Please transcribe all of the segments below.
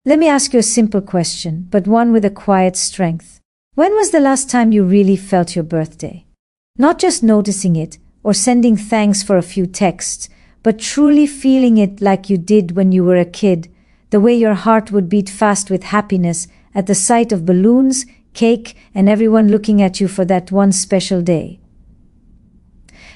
Let me ask you a simple question, but one with a quiet strength. When was the last time you really felt your birthday? Not just noticing it or sending thanks for a few texts, but truly feeling it like you did when you were a kid, the way your heart would beat fast with happiness at the sight of balloons, cake, and everyone looking at you for that one special day.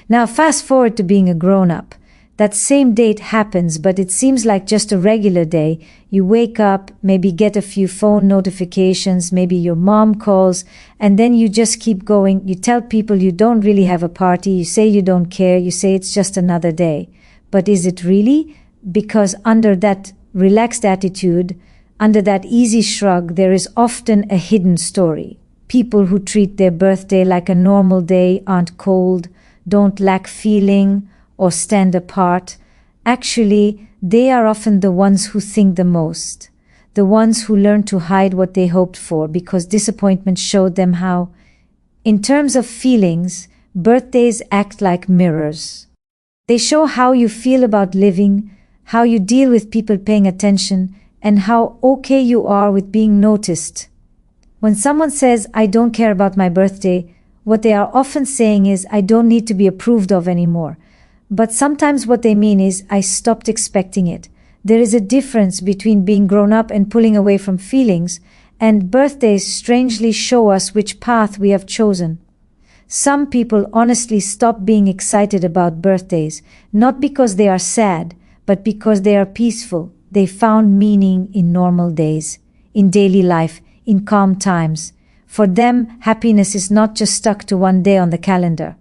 Now fast forward to being a grown-up. That same date happens, but it seems like just a regular day. You wake up, maybe get a few phone notifications, maybe your mom calls, and then you just keep going. You tell people you don't really have a party, you say you don't care, you say it's just another day. But is it really? Because under that relaxed attitude, under that easy shrug, there is often a hidden story. People who treat their birthday like a normal day aren't cold, don't lack feeling, or stand apart. Actually, they are often the ones who think the most, the ones who learn to hide what they hoped for because disappointment showed them how. In terms of feelings, birthdays act like mirrors. They show how you feel about living, how you deal with people paying attention, and how okay you are with being noticed. When someone says, "I don't care about my birthday," what they are often saying is, "I don't need to be approved of anymore." But sometimes what they mean is, "I stopped expecting it." There is a difference between being grown up and pulling away from feelings, and birthdays strangely show us which path we have chosen. Some people honestly stop being excited about birthdays, not because they are sad, but because they are peaceful. They found meaning in normal days, in daily life, in calm times. For them, happiness is not just stuck to one day on the calendar.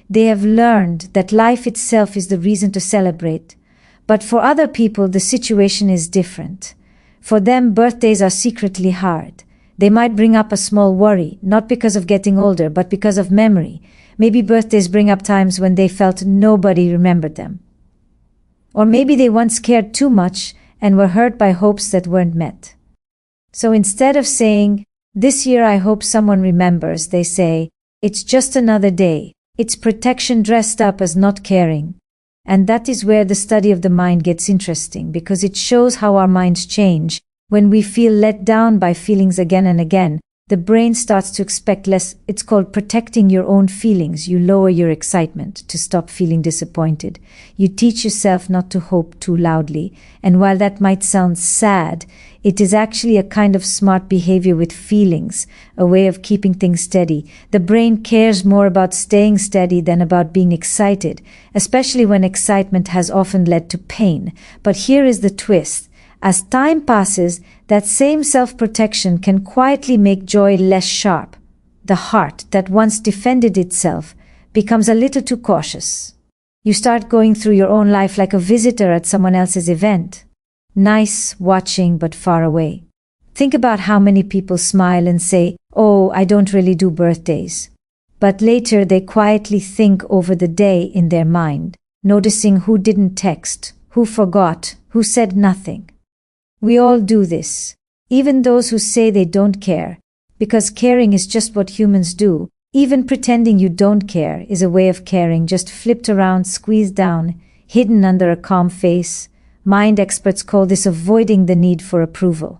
They have learned that life itself is the reason to celebrate. But for other people, the situation is different. For them, birthdays are secretly hard. They might bring up a small worry, not because of getting older, but because of memory. Maybe birthdays bring up times when they felt nobody remembered them. Or maybe they once cared too much and were hurt by hopes that weren't met. So instead of saying, "This year I hope someone remembers," they say, "It's just another day." It's protection dressed up as not caring. And that is where the study of the mind gets interesting, because it shows how our minds change. When we feel let down by feelings again and again, the brain starts to expect less. It's called protecting your own feelings. You lower your excitement to stop feeling disappointed. You teach yourself not to hope too loudly. And while that might sound sad, it is actually a kind of smart behavior with feelings, a way of keeping things steady. The brain cares more about staying steady than about being excited, especially when excitement has often led to pain. But here is the twist. As time passes, that same self-protection can quietly make joy less sharp. The heart that once defended itself becomes a little too cautious. You start going through your own life like a visitor at someone else's event. Nice, watching, but far away. Think about how many people smile and say, "Oh, I don't really do birthdays." But later they quietly think over the day in their mind, noticing who didn't text, who forgot, who said nothing. We all do this, even those who say they don't care, because caring is just what humans do. Even pretending you don't care is a way of caring, just flipped around, squeezed down, hidden under a calm face. Mind experts call this avoiding the need for approval.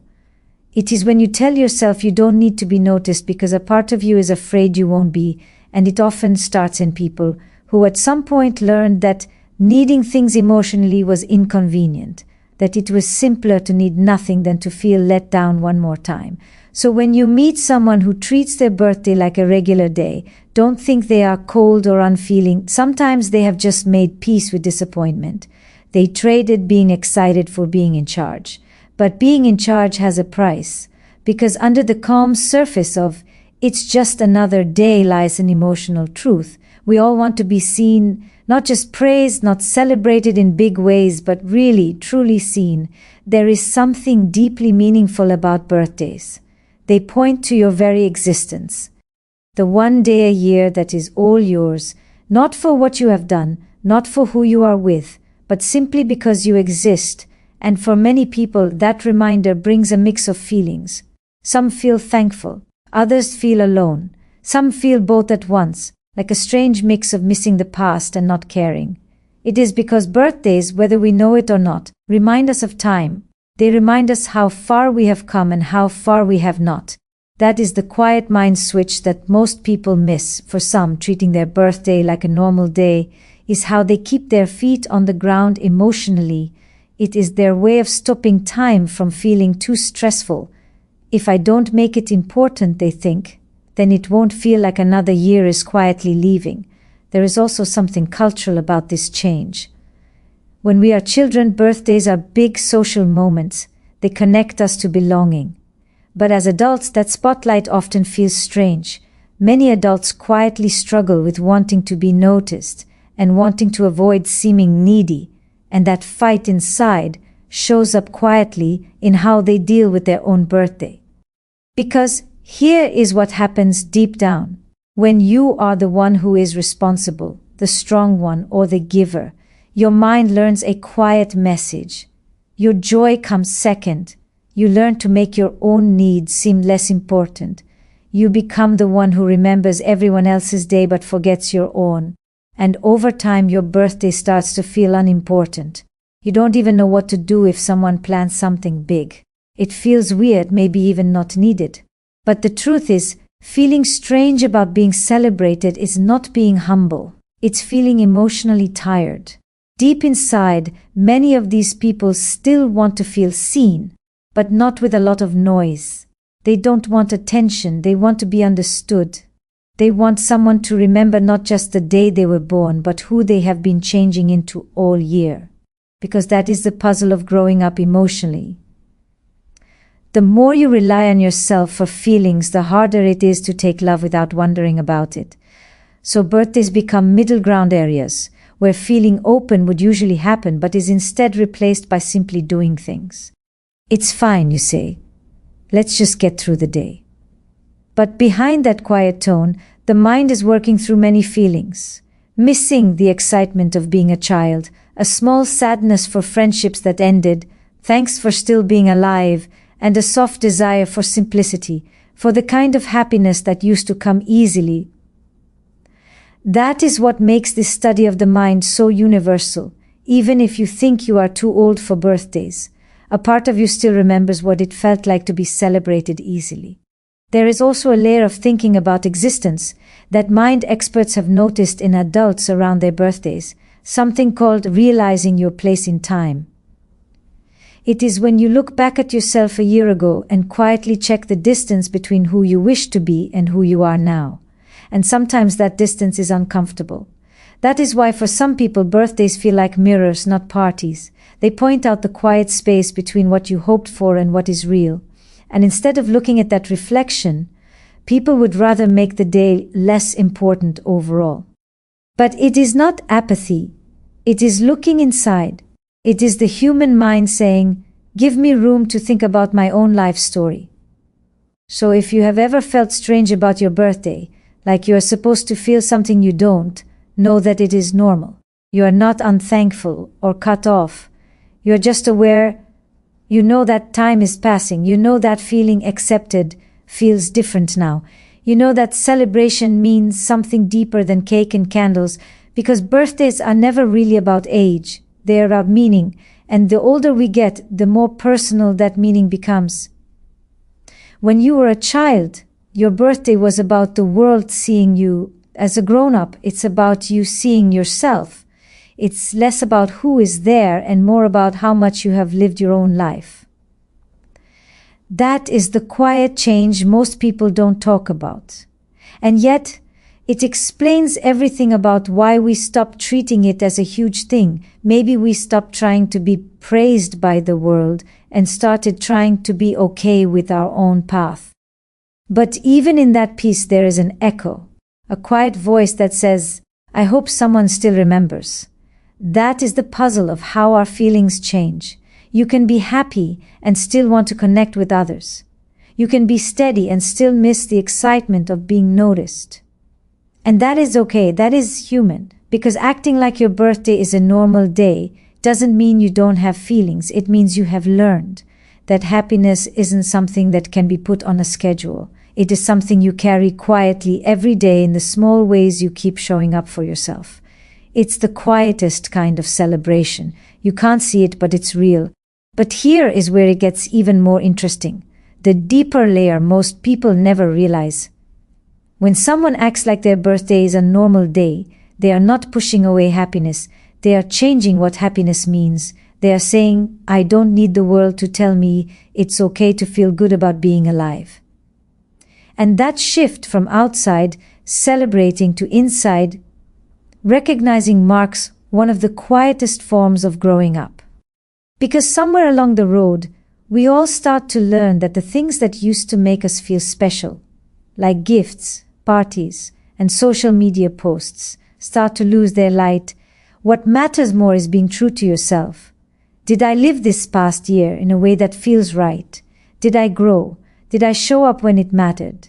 It is when you tell yourself you don't need to be noticed because a part of you is afraid you won't be, and it often starts in people who at some point learned that needing things emotionally was inconvenient, that it was simpler to need nothing than to feel let down one more time. So when you meet someone who treats their birthday like a regular day, don't think they are cold or unfeeling. Sometimes they have just made peace with disappointment. They traded being excited for being in charge. But being in charge has a price, because under the calm surface of "it's just another day" lies an emotional truth. We all want to be seen, not just praised, not celebrated in big ways, but really, truly seen. There is something deeply meaningful about birthdays. They point to your very existence. The one day a year that is all yours, not for what you have done, not for who you are with, but simply because you exist. And for many people, that reminder brings a mix of feelings. Some feel thankful, others feel alone, some feel both at once, like a strange mix of missing the past and not caring. It is because birthdays, whether we know it or not, remind us of time, They remind us how far we have come and how far we have not. That is the quiet mind switch that most people miss. For some, treating their birthday like a normal day is how they keep their feet on the ground emotionally. It is their way of stopping time from feeling too stressful. If I don't make it important, they think, then it won't feel like another year is quietly leaving. There is also something cultural about this change. When we are children, birthdays are big social moments. They connect us to belonging. But as adults, that spotlight often feels strange. Many adults quietly struggle with wanting to be noticed and wanting to avoid seeming needy, and that fight inside shows up quietly in how they deal with their own birthday. Because here is what happens deep down. When you are the one who is responsible, the strong one or the giver, your mind learns a quiet message. Your joy comes second. You learn to make your own needs seem less important. You become the one who remembers everyone else's day but forgets your own. And over time, your birthday starts to feel unimportant. You don't even know what to do if someone plans something big. It feels weird, maybe even not needed. But the truth is, feeling strange about being celebrated is not being humble. It's feeling emotionally tired. Deep inside, many of these people still want to feel seen, but not with a lot of noise. They don't want attention, they want to be understood. They want someone to remember not just the day they were born, but who they have been changing into all year. Because that is the puzzle of growing up emotionally. The more you rely on yourself for feelings, the harder it is to take love without wondering about it. So birthdays become middle ground areas, where feeling open would usually happen but is instead replaced by simply doing things. It's fine, you say. Let's just get through the day. But behind that quiet tone, the mind is working through many feelings. Missing the excitement of being a child, a small sadness for friendships that ended, thanks for still being alive, and a soft desire for simplicity, for the kind of happiness that used to come easily. That is what makes this study of the mind so universal. Even if you think you are too old for birthdays, a part of you still remembers what it felt like to be celebrated easily. There is also a layer of thinking about existence that mind experts have noticed in adults around their birthdays, something called realizing your place in time. It is when you look back at yourself a year ago and quietly check the distance between who you wish to be and who you are now. And sometimes that distance is uncomfortable. That is why for some people birthdays feel like mirrors, not parties. They point out the quiet space between what you hoped for and what is real. And instead of looking at that reflection, people would rather make the day less important overall. But it is not apathy. It is looking inside. It is the human mind saying, give me room to think about my own life story. So if you have ever felt strange about your birthday, like you are supposed to feel something you don't, know that it is normal. You are not unthankful or cut off. You are just aware. You know that time is passing. You know that feeling accepted feels different now. You know that celebration means something deeper than cake and candles, because birthdays are never really about age. They are about meaning, and the older we get, the more personal that meaning becomes. When you were a child, your birthday was about the world seeing you. As a grown-up, it's about you seeing yourself. It's less about who is there and more about how much you have lived your own life. That is the quiet change most people don't talk about. And yet, it explains everything about why we stopped treating it as a huge thing. Maybe we stopped trying to be praised by the world and started trying to be okay with our own path. But even in that piece there is an echo, a quiet voice that says, I hope someone still remembers. That is the puzzle of how our feelings change. You can be happy and still want to connect with others. You can be steady and still miss the excitement of being noticed. And that is okay, that is human, because acting like your birthday is a normal day doesn't mean you don't have feelings. It means you have learned that happiness isn't something that can be put on a schedule. It is something you carry quietly every day in the small ways you keep showing up for yourself. It's the quietest kind of celebration. You can't see it, but it's real. But here is where it gets even more interesting. The deeper layer most people never realize. When someone acts like their birthday is a normal day, they are not pushing away happiness. They are changing what happiness means. They are saying, I don't need the world to tell me it's okay to feel good about being alive. And that shift from outside, celebrating, to inside, recognizing, marks one of the quietest forms of growing up. Because somewhere along the road, we all start to learn that the things that used to make us feel special, like gifts, parties, and social media posts, start to lose their light. What matters more is being true to yourself. Did I live this past year in a way that feels right? Did I grow? Did I show up when it mattered?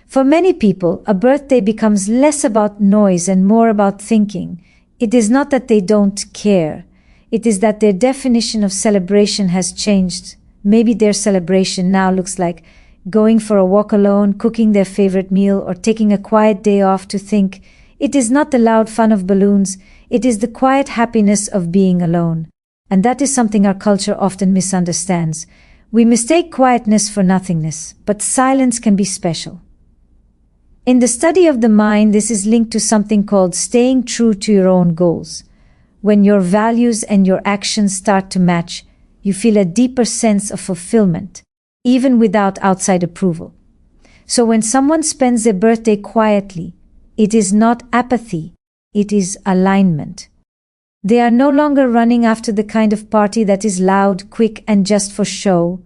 For many people, a birthday becomes less about noise and more about thinking. It is not that they don't care. It is that their definition of celebration has changed. Maybe their celebration now looks like going for a walk alone, cooking their favorite meal, or taking a quiet day off to think. It is not the loud fun of balloons. It is the quiet happiness of being alone. And that is something our culture often misunderstands. We mistake quietness for nothingness, but silence can be special. In the study of the mind, this is linked to something called staying true to your own goals. When your values and your actions start to match, you feel a deeper sense of fulfillment, even without outside approval. So when someone spends their birthday quietly, it is not apathy, it is alignment. They are no longer running after the kind of party that is loud, quick, and just for show.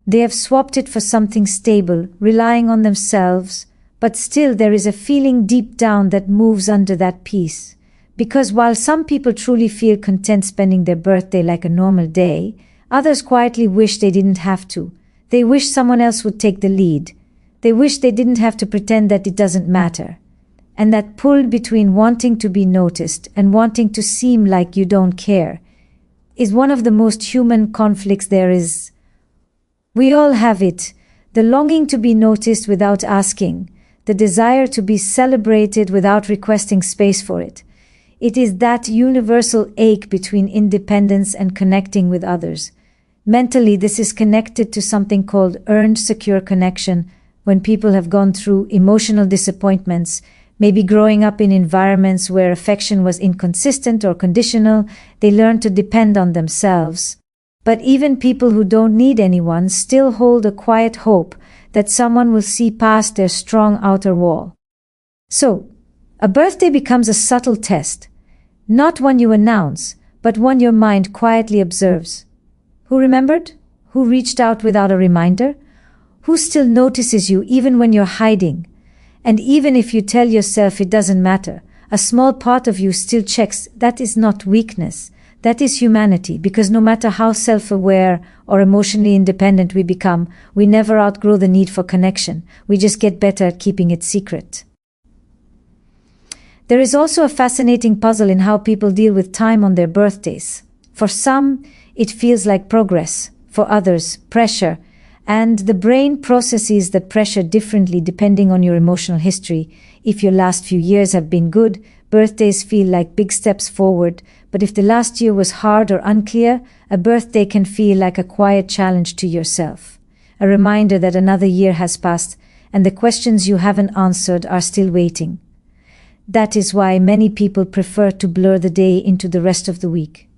They have swapped it for something stable, relying on themselves, but still there is a feeling deep down that moves under that peace. Because while some people truly feel content spending their birthday like a normal day, others quietly wish they didn't have to. They wish someone else would take the lead. They wish they didn't have to pretend that it doesn't matter. And that pull between wanting to be noticed and wanting to seem like you don't care is one of the most human conflicts there is. We all have it, the longing to be noticed without asking, the desire to be celebrated without requesting space for it. It is that universal ache between independence and connecting with others. Mentally, this is connected to something called earned secure connection. When people have gone through emotional disappointments, maybe growing up in environments where affection was inconsistent or conditional, they learn to depend on themselves. But even people who don't need anyone still hold a quiet hope that someone will see past their strong outer wall. So, a birthday becomes a subtle test, not one you announce, but one your mind quietly observes. Who remembered? Who reached out without a reminder? Who still notices you even when you're hiding? And even if you tell yourself it doesn't matter, a small part of you still checks. That is not weakness. That is humanity, because no matter how self-aware or emotionally independent we become, we never outgrow the need for connection. We just get better at keeping it secret. There is also a fascinating puzzle in how people deal with time on their birthdays. For some, it feels like progress. For others, pressure. And the brain processes that pressure differently depending on your emotional history. If your last few years have been good, birthdays feel like big steps forward. But if the last year was hard or unclear, a birthday can feel like a quiet challenge to yourself. A reminder that another year has passed and the questions you haven't answered are still waiting. That is why many people prefer to blur the day into the rest of the week.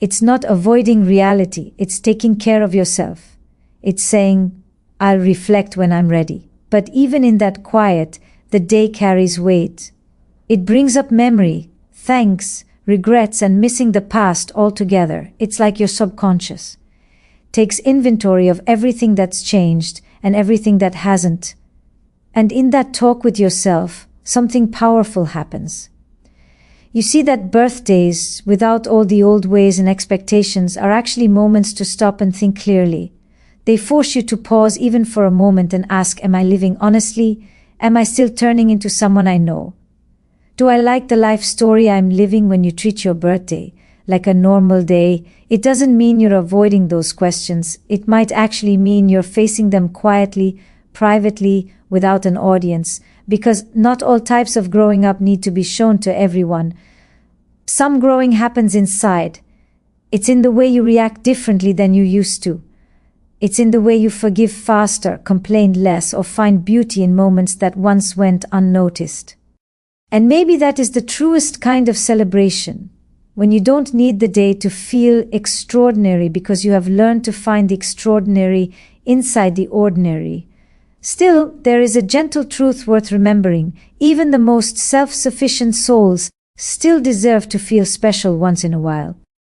It's not avoiding reality, it's taking care of yourself. It's saying, I'll reflect when I'm ready. But even in that quiet, the day carries weight. It brings up memory, thanks, regrets, and missing the past all together. It's like your subconscious takes inventory of everything that's changed and everything that hasn't. And in that talk with yourself, something powerful happens. You see that birthdays, without all the old ways and expectations, are actually moments to stop and think clearly. They force you to pause even for a moment and ask, am I living honestly? Am I still turning into someone I know? Do I like the life story I'm living? When you treat your birthday like a normal day, it doesn't mean you're avoiding those questions. It might actually mean you're facing them quietly, privately, without an audience, because not all types of growing up need to be shown to everyone. Some growing happens inside, It's in the way you react differently than you used to. It's in the way you forgive faster, complain less, or find beauty in moments that once went unnoticed. And maybe that is the truest kind of celebration, when you don't need the day to feel extraordinary because you have learned to find the extraordinary inside the ordinary. Still, there is a gentle truth worth remembering. Even the most self-sufficient souls still deserve to feel special once in a while.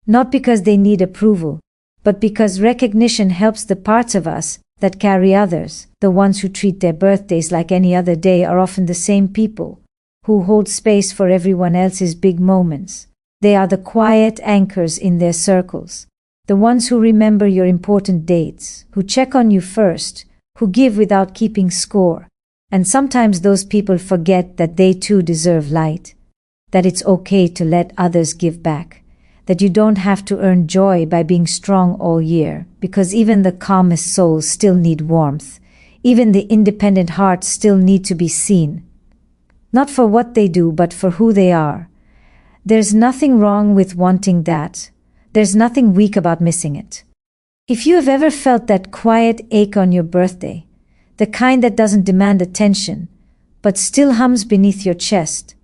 Not because they need approval, but because recognition helps the parts of us that carry others. The ones who treat their birthdays like any other day are often the same people who hold space for everyone else's big moments. They are the quiet anchors in their circles, the ones who remember your important dates, who check on you first, who give without keeping score. And sometimes those people forget that they too deserve light, that it's okay to let others give back, that you don't have to earn joy by being strong all year, because even the calmest souls still need warmth. Even the independent hearts still need to be seen. Not for what they do, but for who they are. There's nothing wrong with wanting that. There's nothing weak about missing it. If you have ever felt that quiet ache on your birthday, the kind that doesn't demand attention, but still hums beneath your chest,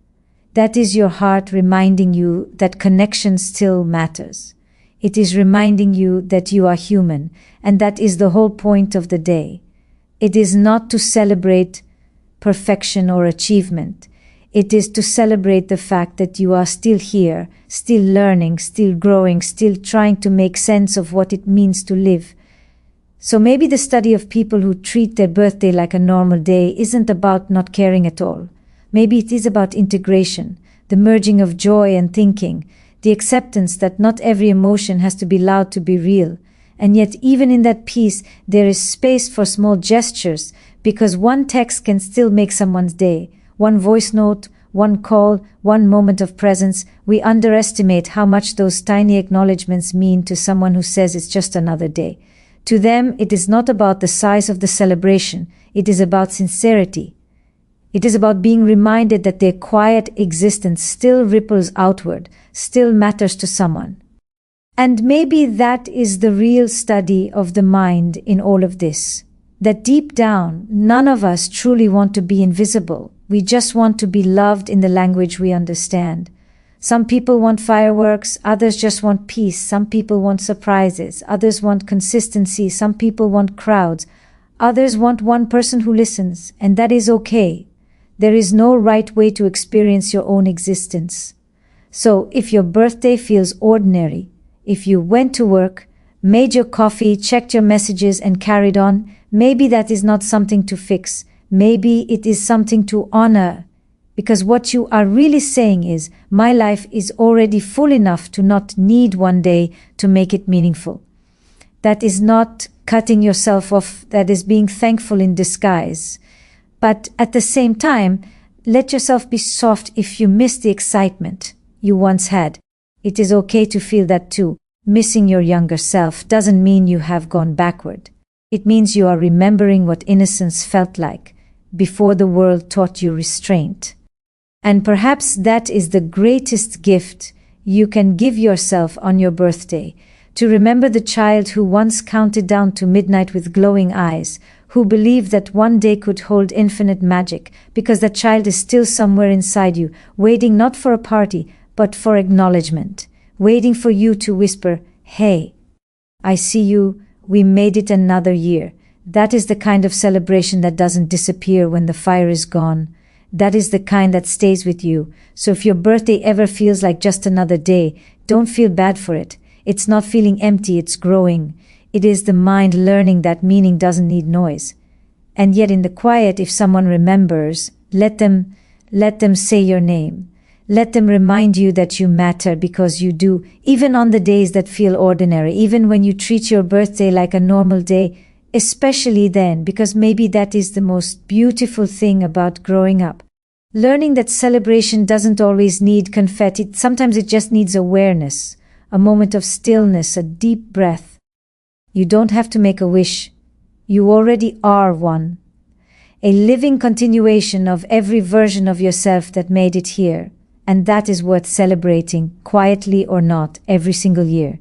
that is your heart reminding you that connection still matters. It is reminding you that you are human, and that is the whole point of the day. It is not to celebrate perfection or achievement. It is to celebrate the fact that you are still here, still learning, still growing, still trying to make sense of what it means to live. So maybe the study of people who treat their birthday like a normal day isn't about not caring at all. Maybe it is about integration, the merging of joy and thinking, the acceptance that not every emotion has to be loud to be real. And yet even in that peace, there is space for small gestures, because one text can still make someone's day. One voice note, one call, one moment of presence. We underestimate how much those tiny acknowledgments mean to someone who says it's just another day. To them, it is not about the size of the celebration. It is about sincerity. It is about being reminded that their quiet existence still ripples outward, still matters to someone. And maybe that is the real study of the mind in all of this. That deep down, none of us truly want to be invisible. We just want to be loved in the language we understand. Some people want fireworks, others just want peace. Some people want surprises, others want consistency. Some people want crowds, others want one person who listens, and that is okay. There is no right way to experience your own existence. So if your birthday feels ordinary, if you went to work, made your coffee, checked your messages, and carried on, maybe that is not something to fix. Maybe it is something to honor. Because what you are really saying is, my life is already full enough to not need one day to make it meaningful. That is not cutting yourself off, that is being thankful in disguise. But at the same time, let yourself be soft if you miss the excitement you once had. It is okay to feel that too. Missing your younger self doesn't mean you have gone backward. It means you are remembering what innocence felt like before the world taught you restraint. And perhaps that is the greatest gift you can give yourself on your birthday, to remember the child who once counted down to midnight with glowing eyes, who believed that one day could hold infinite magic, because that child is still somewhere inside you, waiting not for a party, but for acknowledgement, waiting for you to whisper, "Hey, I see you, we made it another year." That is the kind of celebration that doesn't disappear when the fire is gone. That is the kind that stays with you. So if your birthday ever feels like just another day, don't feel bad for it. It's not feeling empty, it's growing. It is the mind learning that meaning doesn't need noise. And yet in the quiet, if someone remembers, let them say your name. Let them remind you that you matter, because you do, even on the days that feel ordinary, even when you treat your birthday like a normal day, especially then, because maybe that is the most beautiful thing about growing up. Learning that celebration doesn't always need confetti, sometimes it just needs awareness, a moment of stillness, a deep breath. You don't have to make a wish. You already are one. A living continuation of every version of yourself that made it here. And that is worth celebrating, quietly or not, every single year.